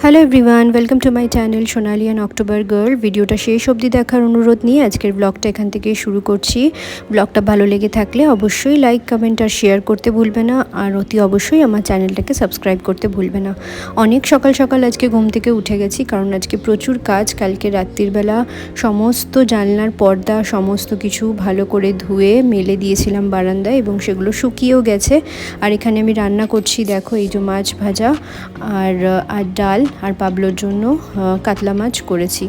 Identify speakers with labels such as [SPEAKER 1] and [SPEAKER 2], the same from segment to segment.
[SPEAKER 1] Hello everyone, welcome to my channel Sonali and October girl. ভিডিওটা শেষ অবধি দেখার অনুরোধ নিয়ে আজকের ব্লগটা এখান থেকে শুরু করছি। ব্লগটা ভালো লেগে থাকলে অবশ্যই লাইক, কমেন্ট আর শেয়ার করতে ভুলবে না, আর অতি অবশ্যই আমার চ্যানেলটাকে সাবস্ক্রাইব করতে ভুলবে না। অনেক সকাল সকাল আজকে ঘুম থেকে উঠে গেছি, কারণ আজকে প্রচুর কাজ। কালকে রাত্রিবেলা সমস্ত জানলার পর্দা সমস্ত কিছু ভালো করে ধুয়ে মেলে দিয়েছিলাম বারান্দায়, এবং সেগুলো শুকিয়েও গেছে। আর এখানে আমি রান্না করছি, দেখো এই যে মাছ ভাজা আর ডাল, আর পাবলোর জন্য কাতলা মাছ করেছি।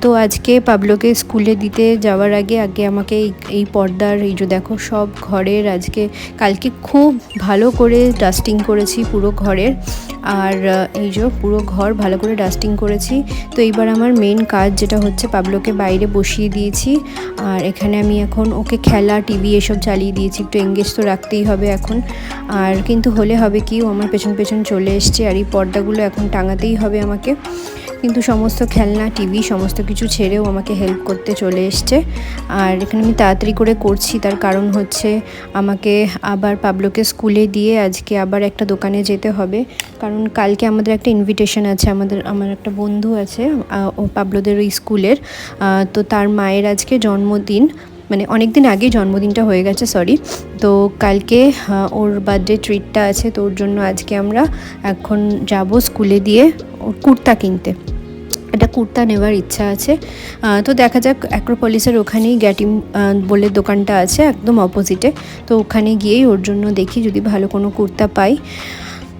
[SPEAKER 1] তো আজকে পাবলোকে স্কুলে দিতে যাওয়ার আগে আমাকে এই পর্দার এই যে দেখো সব ঘরের আজকে কালকে খুব ভালো করে ডাস্টিং করেছি পুরো ঘরের, আর এই যে পুরো ঘর ভালো করে ডাস্টিং করেছি। তো এইবার আমার মেন কাজ যেটা হচ্ছে, পাবলোকে বাইরে বসিয়ে দিয়েছি, আর এখানে আমি এখন ওকে খেলা টিভি এসব চালিয়ে দিয়েছি। একটু এঙ্গেজ তো রাখতেই হবে এখন, আর কিন্তু হলে হবে কি, ও আমার পেছন পেছন চলে এসছে, আর এই পর্দাগুলো এখন টাঙাতেই হবে আমাকে। কিন্তু সমস্ত খেলনা টিভি সমস্ত কিছু ছেড়েও আমাকে হেল্প করতে চলে এসছে। আর এখানে আমি তাড়াতাড়ি করে করছি, তার কারণ হচ্ছে আমাকে আবার পাবলোকে স্কুলে দিয়ে আজকে আবার একটা দোকানে যেতে হবে, কারণ কালকে আমাদের একটা ইনভিটেশন আছে। আমার একটা বন্ধু আছে, ও পাবলোদের ওই স্কুলের, তো তার মায়ের আজকে জন্মদিন, মানে অনেক দিন আগে জন্মদিনটা হয়ে গেছে, সরি। তো কালকে ওর বার্থডে ট্রিটটা আছে, তো ওর জন্য আজকে আমরা এখন যাব স্কুলে দিয়ে ওর কুর্তা কিনতে। একটা কুর্তা নেওয়ার ইচ্ছা আছে। তো দেখা যাক, অ্যাক্রোপলিসের ওখানেই গ্যাটিম বলে দোকানটা আছে একদম অপোজিটে, তো ওখানে গিয়েই ওর জন্য দেখি যদি ভালো কোনো কুর্তা পাই।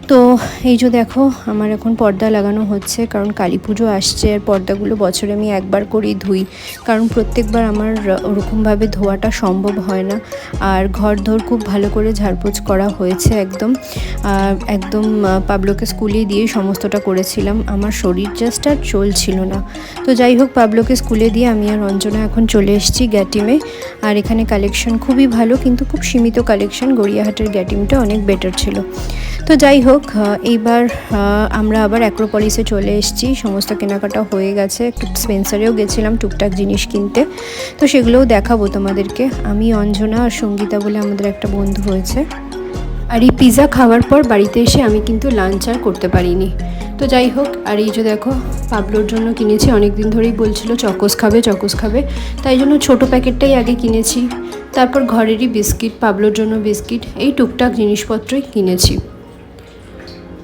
[SPEAKER 1] তো এই যে দেখো আমার এখন পর্দা লাগানো হচ্ছে, কারণ কালী পুজো আসছে, আর পর্দাগুলো বছরে আমি একবার করেই ধুই, কারণ প্রত্যেকবার আমার ওরকমভাবে ধোয়াটা সম্ভব হয় না। আর ঘর ধর খুব ভালো করে ঝাড়পোছ করা হয়েছে একদম একদম পাবলোকে স্কুলে দিয়ে সমস্তটা করেছিলাম, আমার শরীর জাস্ট আর চলছিল না। তো যাই হোক, পাবলোকে স্কুলে দিয়ে আমি আর রঞ্জনা এখন চলে এসেছি গ্যাটিমে। আর এখানে কালেকশন খুবই ভালো, কিন্তু খুব সীমিত কালেকশন, গড়িয়াহাটের গ্যাটিমটা অনেক বেটার ছিল। তো যাই হোক, এইবার আমরা আবার অ্যাক্রোপলিসে চলে এসেছি, সমস্ত কেনাকাটা হয়ে গেছে। একটু স্পেন্সারেও গেছিলাম টুকটাক জিনিস কিনতে, তো সেগুলোও দেখাবো তোমাদেরকে। আমি অঞ্জনা আর সঙ্গীতা বলে আমাদের একটা বন্ধু হয়েছে। আর এই পিৎজা খাওয়ার পর বাড়িতে এসে আমি কিন্তু লাঞ্চ আর করতে পারিনি। তো যাই হোক, আর এই যে দেখো পাবলোর জন্য কিনেছি, অনেক দিন ধরেই বলছিল চকোস খাবে, তাই জন্য ছোটো প্যাকেটটাই আগে কিনেছি। তারপর ঘরেরই বিস্কিট, পাবলোর জন্য বিস্কিট, এই টুকটাক জিনিসপত্রই কিনেছি।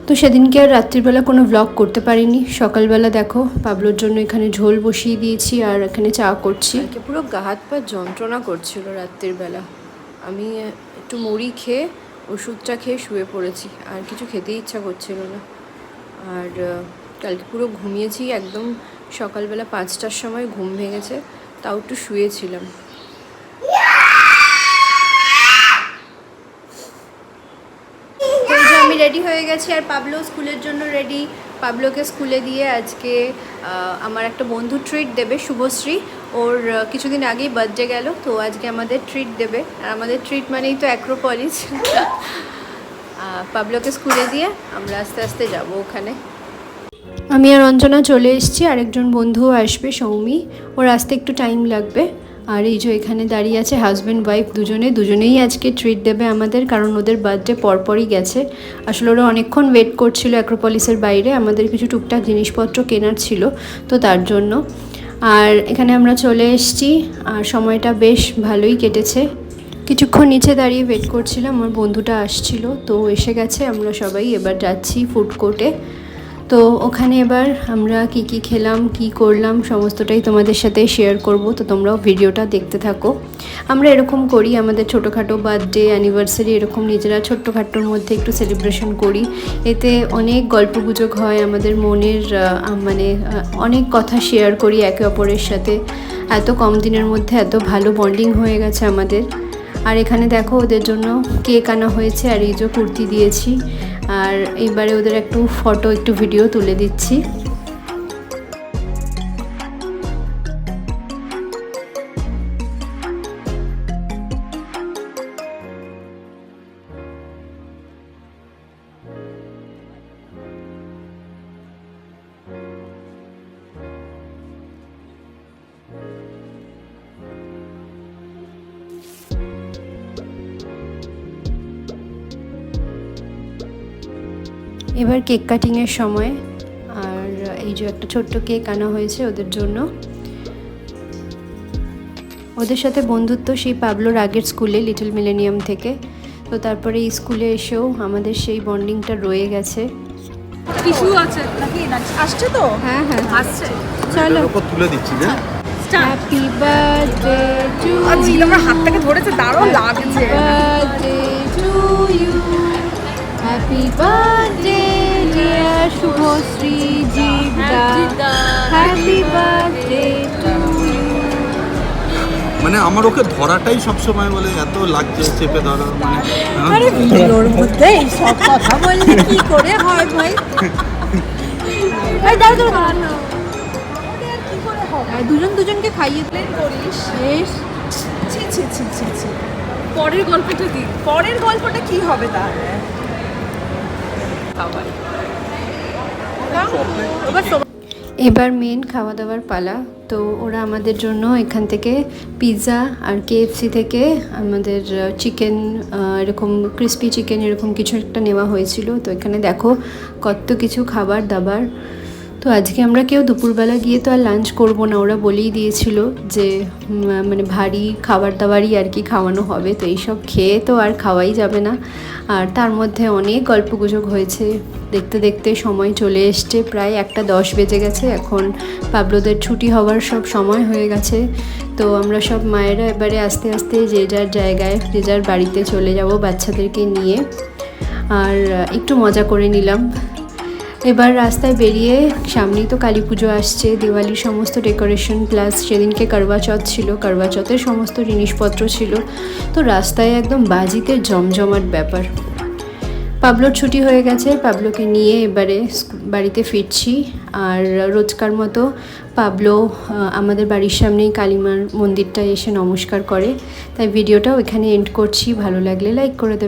[SPEAKER 1] তো সেদিনকে আর রাত্রিবেলা কোনো ব্লগ করতে পারিনি। সকালবেলা দেখো পাবলোর জন্য এখানে ঝোল বসিয়ে দিয়েছি, আর এখানে চা করছি। পুরো গা হাত পা যন্ত্রণা করছিল রাত্রিবেলা, আমি একটু মুড়ি খেয়ে ওষুধটা খেয়ে শুয়ে পড়েছি, আর কিছু খেতেই ইচ্ছা করছিল না। আর কালকে পুরো ঘুমিয়েছি একদম, সকালবেলা 5টার সময় ঘুম ভেঙেছে, তাও একটু শুয়েছিলাম। আমি রেডি হয়ে গেছি, আর পাবলো স্কুলের জন্য রেডি। পাবলোকে স্কুলে দিয়ে আজকে আমার একটা বন্ধু ট্রিট দেবে, শুভশ্রী। ওর কিছুদিন আগেই বার্থডে গেল, তো আজকে আমাদের ট্রিট দেবে, আর আমাদের ট্রিট মানেই তো অ্যাক্রোপলিস। পাবলোকে স্কুলে দিয়ে আমরা আস্তে আস্তে যাব ওখানে। আমি আর অঞ্জনা চলে এসেছি, আরেকজন বন্ধুও আসবে, সৌমি, ওর আসতে একটু টাইম লাগবে। আর এই যে এখানে দাঁড়িয়ে আছে হাজব্যান্ড ওয়াইফ দুজনেই আজকে ট্রিট দেবে আমাদের, কারণ ওদের বার্থডে পরপরই গেছে। আসলে ওরা অনেকক্ষণ ওয়েট করছিল অ্যাক্রোপলিসের বাইরে, আমাদের কিছু টুকটাক জিনিসপত্র কেনার ছিল, তো তার জন্য। আর এখানে আমরা চলে এসেছি, আর সময়টা বেশ ভালোই কেটেছে। কিছুক্ষণ নিচে দাঁড়িয়ে ওয়েট করছিলাম, আমার বন্ধুটা আসছিল, তো এসে গেছে। আমরা সবাই এবার যাচ্ছি ফুড কোর্টে। তো ওখানে এবার আমরা কি খেলাম, কি করলাম সমস্তটাই তোমাদের সাথে শেয়ার করব, তো তোমরাও ভিডিওটা দেখতে থাকো। আমরা এরকম করি, আমাদের ছোটোখাটো বার্থডে অ্যানিভার্সারি এরকম নিজেরা ছোট্টখাট্টোর মধ্যে একটু সেলিব্রেশন করি। এতে অনেক গল্পগুজব হয়, আমাদের মনের মানে অনেক কথা শেয়ার করি একে অপরের সাথে। এত কম দিনের মধ্যে এত ভালো বন্ডিং হয়ে গেছে আমাদের। আর এখানে দেখো ওদের জন্য কেক আনা হয়েছে, আর এই যে কুর্তি দিয়েছি, আর এইবারে ওদের একটু ফটো একটু ভিডিও তুলে দিচ্ছি। এবার কেক কাটিংয়ের সময়, আর এই যে একটা ছোট্ট কেক আনা হয়েছে ওদের জন্য। ওদের সাথে বন্ধুত্ব সেই পাবলোর আগের স্কুলে, লিটল মিলেনিয়াম থেকে। তো তারপরে এই স্কুলে এসেও আমাদের সেই বন্ডিংটা রয়ে গেছে।
[SPEAKER 2] টিস্যু আছে নাকি আসছে তো?
[SPEAKER 1] হ্যাঁ হ্যাঁ
[SPEAKER 2] আসছে,
[SPEAKER 1] চলো
[SPEAKER 3] তুলে দিচ্ছি না।
[SPEAKER 1] হ্যাপি বার্থডে টু
[SPEAKER 2] আজকে আমার হাত থেকে ধরেছে, দারুণ লাগছে।
[SPEAKER 1] Birthday to you, happy birthday dear Subhashree জিবদা, হ্যাপি বার্থডে টু ইউ।
[SPEAKER 3] মানে আমার ওকে ধরাটাই সবসময় বলে এত লাগছে চেপে ধরা, মানে
[SPEAKER 2] আরে ভিডিওর মধ্যে এই সব কথা বললে কি করে হয় ভাই?
[SPEAKER 1] এই দাঁড়া দাঁড়া, দুজন দুজনকে খাইয়ে
[SPEAKER 2] করিস
[SPEAKER 1] শেষ।
[SPEAKER 2] ছি ছি ছি ছি ছি। পরের গল্পটা কি? পরের গল্পটা কি হবে তাহলে?
[SPEAKER 1] এবার মেন খাওয়া দাওয়ার পালা। তো ওরা আমাদের জন্য এখান থেকে পিৎজা আর কেএফসি থেকে আমাদের চিকেন, এরকম ক্রিস্পি চিকেন এরকম কিছু একটা নেওয়া হয়েছিল। তো এখানে দেখো কত কিছু খাবার দাবার। তো আজকে আমরা কেউ দুপুরবেলা গিয়ে তো আর লাঞ্চ করবো না, ওরা বলেই দিয়েছিল যে মানে ভারী খাবার দাবারই আর কি খাওয়ানো হবে। তো এইসব খেয়ে তো আর খাওয়াই যাবে না। আর তার মধ্যে অনেক গল্পগুজব হয়েছে, দেখতে দেখতে সময় চলে এসছে, প্রায় 1:10 বেজে গেছে। এখন পাবলোদের ছুটি হওয়ার সব সময় হয়ে গেছে। তো আমরা সব মায়েরা এবারে আস্তে আস্তে যে যার জায়গায়, যে যার বাড়িতে চলে যাব বাচ্চাদেরকে নিয়ে, আর একটু মজা করে নিলাম। এবার রাস্তায় বেরিয়ে, সামনেই তো কালী পুজো আসছে, দিওয়ালির সমস্ত ডেকোরেশন, প্লাস সেদিনকে করবা চৌথ ছিল, করবা চৌথের সমস্ত জিনিসপত্র ছিল। তো রাস্তায় একদম বাজিতে জমজমাট ব্যাপার। পাবলোর ছুটি হয়ে গেছে, পাবলোকে নিয়ে এবারে বাড়িতে ফিরছি। আর রোজকার মতো পাবলো আমাদের বাড়ির সামনেই কালীমার মন্দিরটা এসে নমস্কার করে। তাই ভিডিওটাও এখানে এন্ড করছি। ভালো লাগলে লাইক করে দেবে।